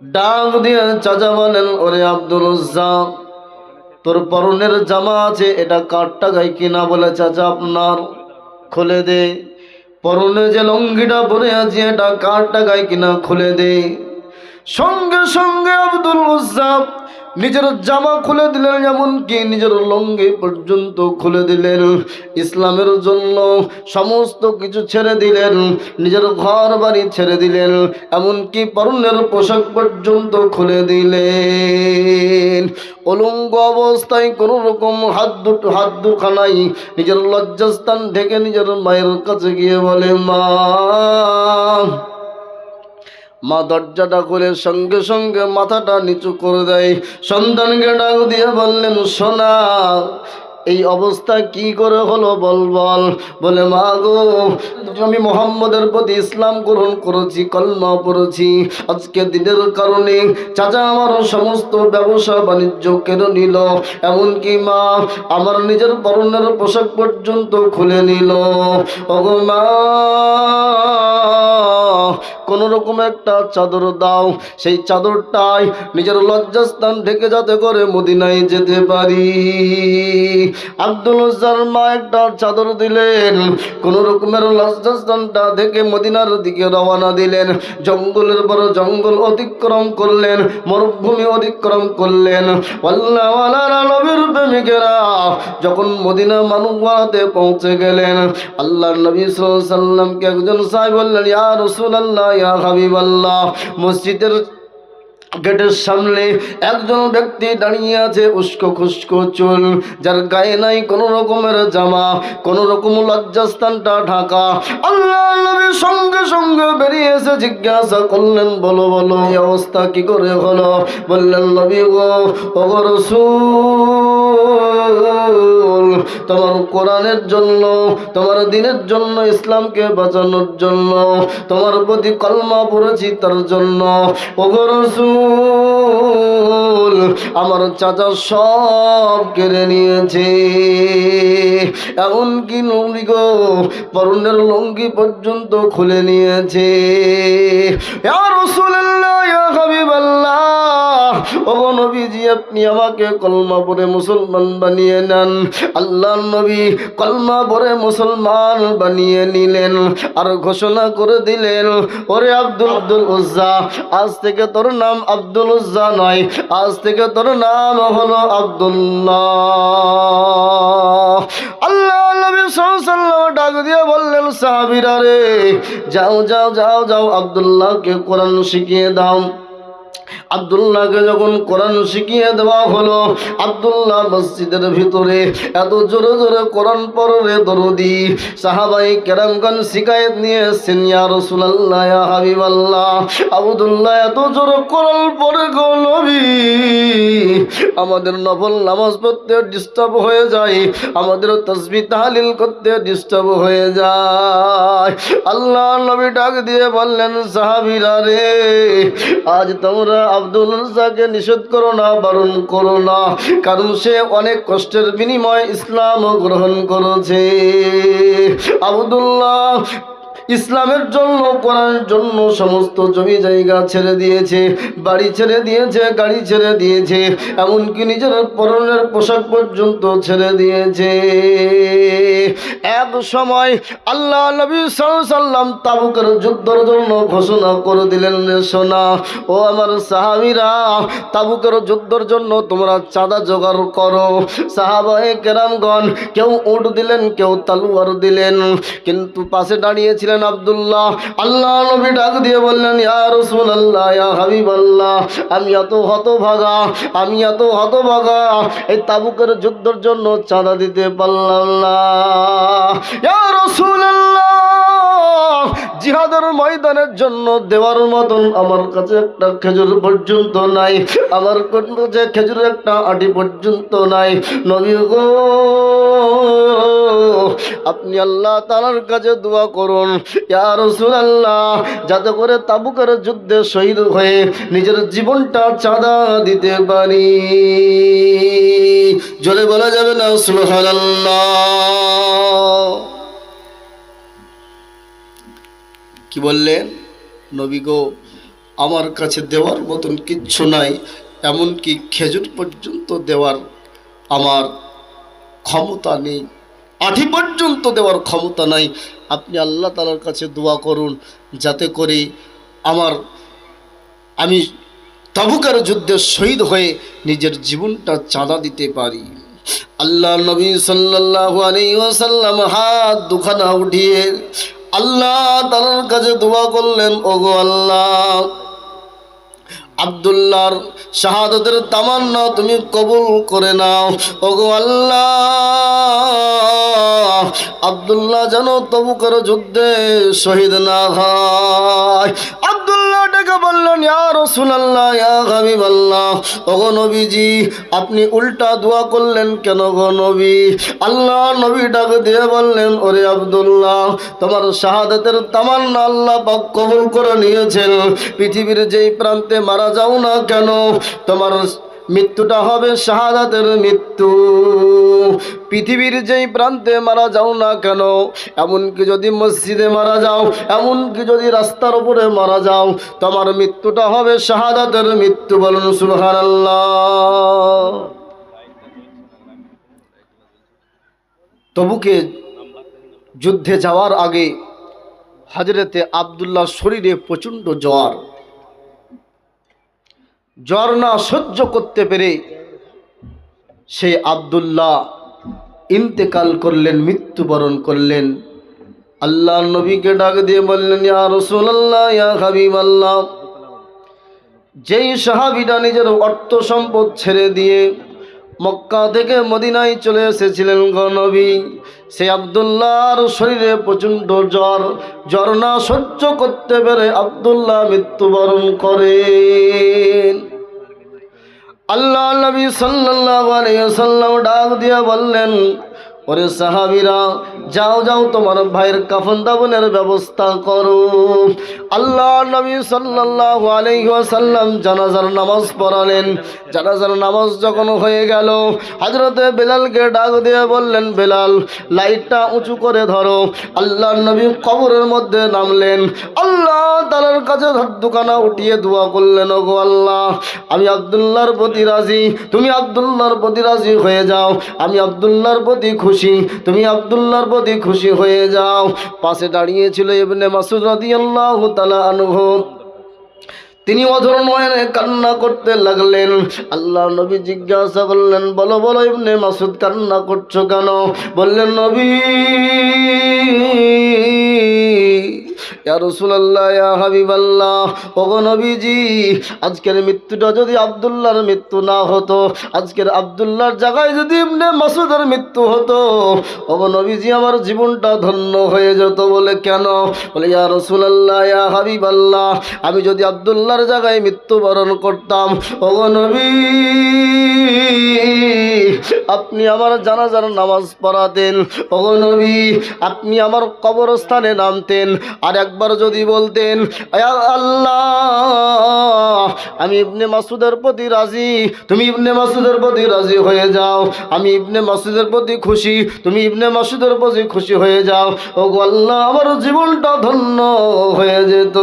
ডাক দিয়ে চাচা বলেন, ওরে আব্দুল উজ্জা, তোর পরনের জামা আছে, এটা কার টাকায় কিনা? বলে, চাচা আপনার। খুলে দে। পরনে যে লুঙ্গিটা পরে আছে, এটা কার টাকায় কিনা? খুলে দে। সঙ্গে সঙ্গে আব্দুল উজ্জা নিজের জামা খুলে দিলেন, এমনকি নিজের লুঙ্গি পর্যন্ত খুলে দিলেন। ইসলামের জন্য সমস্ত কিছু ছেড়ে দিলেন, নিজের ঘর বাড়ি ছেড়ে দিলেন, এমনকি পরনের পোশাক পর্যন্ত খুলে দিলেন। উলঙ্গ অবস্থায় কোনো রকম হাত দুখানাই নিজের লজ্জাস্থান ঢেকে নিজের মায়ের কাছে গিয়ে বলে, মা। মা দরজাটা খুলে সঙ্গে সঙ্গে মাথাটা নিচু করে দেয়। সন্তানকে ডাক দিয়ে বললেন, সোনা, এই অবস্থা কি করে হলো বল বল। বলে, মা গো, আমি মোহাম্মদের প্রতি ইসলাম গ্রহণ করেছি, কলমা পড়েছি। আজকে দিনের কারণে চাচা আমার সমস্ত ব্যবসা বাণিজ্য কেড়ে নিল, এমনকি মা আমার নিজের পরনের পোশাক পর্যন্ত খুলে নিল। ওগো মা, কোন রকম একটা চাদর দাও, সেই চাদরটাই নিজের লজ্জাস্থান ঢেকে যাতে করে মদিনায় যেতে পারি। আব্দুল উজ্জার মা একটা চাদর দিলেন, কোন রকমের লজ্জাস্থানটা ঢেকে মদিনার দিকে রওনা দিলেন। জঙ্গলের বড় জঙ্গল অতিক্রম করলেন, মরুভূমি অতিক্রম করলেন। আল্লাহওয়ালারা, নবীর প্রেমিকেরা যখন মদিনা মানুষওয়ালাতে পৌঁছে গেলেন, আল্লাহর নবী সাল্লাল্লাহু আলাইহি সাল্লামকে একজন সাহাবী বললেন, ইয়া রাসূলুল্লাহ, ইয়া হাবিবাল্লাহ, মসজিদের গেটের সামনে একজন ব্যক্তি দাঁড়িয়ে আছে, উস্কো খুস্কো চুল, যার গায়ে নাই কোন রকমের জামা, কোন রকম লজ্জাস্থানটা ঢাকা। আল্লাহ নবী সঙ্গে সঙ্গে বেরিয়ে এসে জিজ্ঞাসা করলেন, বলো বলো, এই অবস্থা কি করে হলো? বললেন, নবী গো, ওগো রাসূল, তোমার কোরআনের জন্য, তোমার দ্বীনের জন্য, ইসলামকে বাঁচানোর জন্য তোমার প্রতি কলমা পড়েছি, তার জন্য ওগো রাসূল, আমার চাচা সব কেড়ে নিয়েছে, এমনকি নবী গো পরনের লুঙ্গি পর্যন্ত খুলে নিয়েছে। ইয়া রাসূলুল্লাহ, ইয়া হাবিবাল্লাহ, ওগো নবীজি, আপনি আমাকে কলমা পড়ে মুসলমান বানিয়ে নেন। আল্লাহর নবী কলমা পড়ে মুসলমান বানিয়ে নিলেন, আর ঘোষণা করে দিলেন, ওরে আব্দুল উজ্জা, আজ থেকে তোর নাম আব্দুল উজ্জা নয়, আজ থেকে তোর নাম হলো আব্দুল্লাহ। আল্লাহ নবী সাল্লাল্লাহু আলাইহি ওয়াসাল্লাম ডাক দিয়ে বললেন, সাহাবীরা রে, যাও যাও যাও যাও, আব্দুল্লাহকে কোরআন শিখিয়ে দাও। আব্দুল্লাহকে যখন কোরআন শিখিয়ে দেওয়া হলো, আব্দুল্লাহ মসজিদের ভিতরে এত জোরে জোরে কোরআন পড়ে দরদি সাহাবাই কেরামগণ শিকায়েত নিয়ে এসেছেন, ইয়া রাসূলুল্লাহ, ইয়া হাবিবাল্লাহ, আব্দুল্লাহ এত জোরে কোরআন পড়ে গো নবী, আমাদের নফল নামাজ পড়তে ডিস্টার্ব হয়ে যায়, আমাদের তাসবিহ তাহলিল করতে ডিস্টার্ব হয়ে যায়। আল্লাহ নবী ডাক দিয়ে বললেন, সাহাবীরা রে, আজ তোমরা আব্দুল উজ্জাকে নিষেধ করো না, বারণ করো না, কারণ সে অনেক কষ্টের বিনিময়ে ইসলাম গ্রহণ করেছে। আব্দুল্লাহ ইসলামের জন্য, কোরআনের জন্য সমস্ত জমি জায়গা ছেড়ে দিয়েছে, বাড়ি ছেড়ে দিয়েছে, গাড়ি ছেড়ে দিয়েছে, এমনকি নিজের পরনের পোশাক পর্যন্ত ছেড়ে দিয়েছে। এক সময় আল্লাহ নবী সাল্লাল্লাহু আলাইহি সাল্লাম তাবুকের যুদ্ধের জন্য ঘোষণা করে দিলেন, শোনা ও আমার সাহাবীরা, তাবুকের যুদ্ধের জন্য তোমরা চাঁদা জোগাড় করো। সাহাবায়ে কেরামগণ কেউ উট দিলেন, কেউ তলোয়ার দিলেন, কিন্তু পাশে দাঁড়িয়েছিলেন আব্দুল্লাহ। আল্লাহ নবী ডাক দিয়ে বললেন, ইয়া রাসূলুল্লাহ, ইয়া হাবিবাল্লাহ, আমি এত হতভাগা, আমি এত হতভাগা, এই তাবুকের যুদ্ধের জন্য চাঁদা দিতে পারলাম না। ইয়া রাসূলুল্লাহ, জিহাদের ময়দানের জন্য দেওয়ার মতন আমার কাছে একটা খেজুর পর্যন্ত নাই, আমার কাছে খেজুরের একটা আটি পর্যন্ত নাই। নবী গো, আপনি আল্লাহ তাআলার কাছে দোয়া করুন, ইয়া রাসূলুল্লাহ, যাতে করে তাবুকের যুদ্ধে শহীদ হয়ে নিজের জীবনটা চাঁদা দিতে পারি। জোরে বলা যাবে না সুবহানাল্লাহ? কি বললেন নবী গো, আমার কাছে দেওয়ার মতন কিচ্ছু নাই, এমনকি খেজুর পর্যন্ত দেওয়ার আমার ক্ষমতা নেই, আঠি পর্যন্ত দেওয়ার ক্ষমতা নাই। আপনি আল্লাহ তাআলার কাছে দোয়া করুন যাতে করে আমি তাবুকের যুদ্ধে শহীদ হয়ে নিজের জীবনটা চাঁদা দিতে পারি। আল্লাহ নবী সাল্লাল্লাহু আলাইহি ওয়াসাল্লাম হাত দুখানা উঠিয়ে আল্লাহ তাআলার কাছে দোয়া করলেন, ওগো আল্লাহ, আব্দুল্লাহর শাহাদাতের তামান্না তুমি কবুল করে নাও। ওগো আল্লাহ, আব্দুল্লাহ যেন তাবুকের যুদ্ধে শহীদ না হয়। আব্দুল্লাহ ডেকে বললেন, ইয়া রাসূলুল্লাহ, ইয়া হাবিবাল্লাহ, ওগো নবীজি, আপনি উল্টা দোয়া করলেন কেন গো নবী? আল্লাহ নবী ডাক দিয়ে বললেন, ওরে আব্দুল্লাহ, তোমার শাহাদাতের তামান্না আল্লাহ পাক কবুল করে নিয়েছেন। পৃথিবীর যেই প্রান্তে মারা যাও না কেন, তোমার মৃত্যুটা হবে শাহাদাতের মৃত্যু। পৃথিবীর যেই প্রান্তে মারা যাও না কেন, এমনকি যদি মসজিদে মারা যাও, এমনকি যদি রাস্তার উপরে মারা যাও, তোমার মৃত্যুটা হবে শাহাদাতের মৃত্যু। বলুন সুবহানাল্লাহ। তবুকে যুদ্ধে যাওয়ার আগে হযরতে আব্দুল্লাহর শরীরে প্রচণ্ড জ্বর না সহ্য করতে পেরে সেই আব্দুল্লাহ ইন্তেকাল করলেন, মৃত্যুবরণ করলেন। আল্লাহ নবীকে ডাক দিয়ে বললেন, ইয়া রাসূলুল্লাহ, ইয়া হাবিবাল্লাহ, যেই সাহাবীরা নিজের অর্থ সম্পদ ছেড়ে দিয়ে মক্কা থেকে মদিনায় চলে এসেছিলেন গো নবী, সেই আব্দুল্লাহর শরীরে প্রচণ্ড জ্বর না সহ্য করতে পেরে আব্দুল্লাহ মৃত্যুবরণ করেন। আল্লাহ নবী সাল্লাল্লাহু আলাইহি ওয়াসাল্লাম ডাক দিয়ে বললেন, ওরে সাহাবীরা, যাও যাও তোমার ভাইয়ের কাফন দাফনের ব্যবস্থা করো। আল্লাহ নবী সাল্লাল্লাহু আলাইহি ওয়াসাল্লাম জানাজার নামাজ পড়ালেন। জানাজার নামাজ যখন হয়ে গেল, হযরতে বেলালকে ডাক দিয়ে বললেন, বেলাল, লাইটটা উঁচু করে ধরো। আল্লাহ নবী কবরের মধ্যে নামলেন। আল্লাহ তাআলার কাছে দুখানা উঠিয়ে দোয়া করলেন, ওগো আল্লাহ, আমি আব্দুল্লাহর প্রতি রাজি, তুমি আব্দুল্লাহর প্রতি রাজি হয়ে যাও। আমি আব্দুল্লাহর প্রতি খুশি, তুমি আব্দুল্লাহর প্রতি খুশি হয়ে যাও। পাশে দাঁড়িয়েছিল ইবনে মাসউদ রাদিয়াল্লাহু তাআলা আনহু। তিনি অধর নয়নে কান্না করতে লাগলেন। আল্লাহ নবী জিজ্ঞাসা করলেন, বলো বলো ইবনে মাসউদ, কান্না করছো কেন? বললেন, নবী, ইয়া রাসূলুল্লাহ, ইয়া হাবিবাল্লাহ, ওগো নবীজি, আজকের মৃত্যুটা যদি আব্দুল্লাহর মৃত্যু না হতো, আজকের আব্দুল্লাহর জায়গায় যদি ইবনে মাসউদের মৃত্যু হতো, ওগো নবীজি, আমার জীবনটা ধন্য হয়ে যেত। বলে কেন? বলে, ইয়া রাসূলুল্লাহ, ইয়া হাবিবাল্লাহ, আমি যদি আব্দুল্লাহর জায়গায় মৃত্যুবরণ করতাম, ওগো নবী, আপনি আমার জানাজার নামাজ পড়াতেন। ওগো নবী, আপনি আমার কবরস্থানে নামতেন, আর একবার যদি বলতেন, আল্লাহ, আমি ইবনে মাসউদের প্রতি রাজি, তুমি ইবনে মাসউদের প্রতি রাজি হয়ে যাও। আমি ইবনে মাসউদের প্রতি খুশি, তুমি ইবনে মাসউদের প্রতি খুশি হয়ে যাও। ওগো আল্লাহ, আমার জীবনটা ধন্য হয়ে যেত।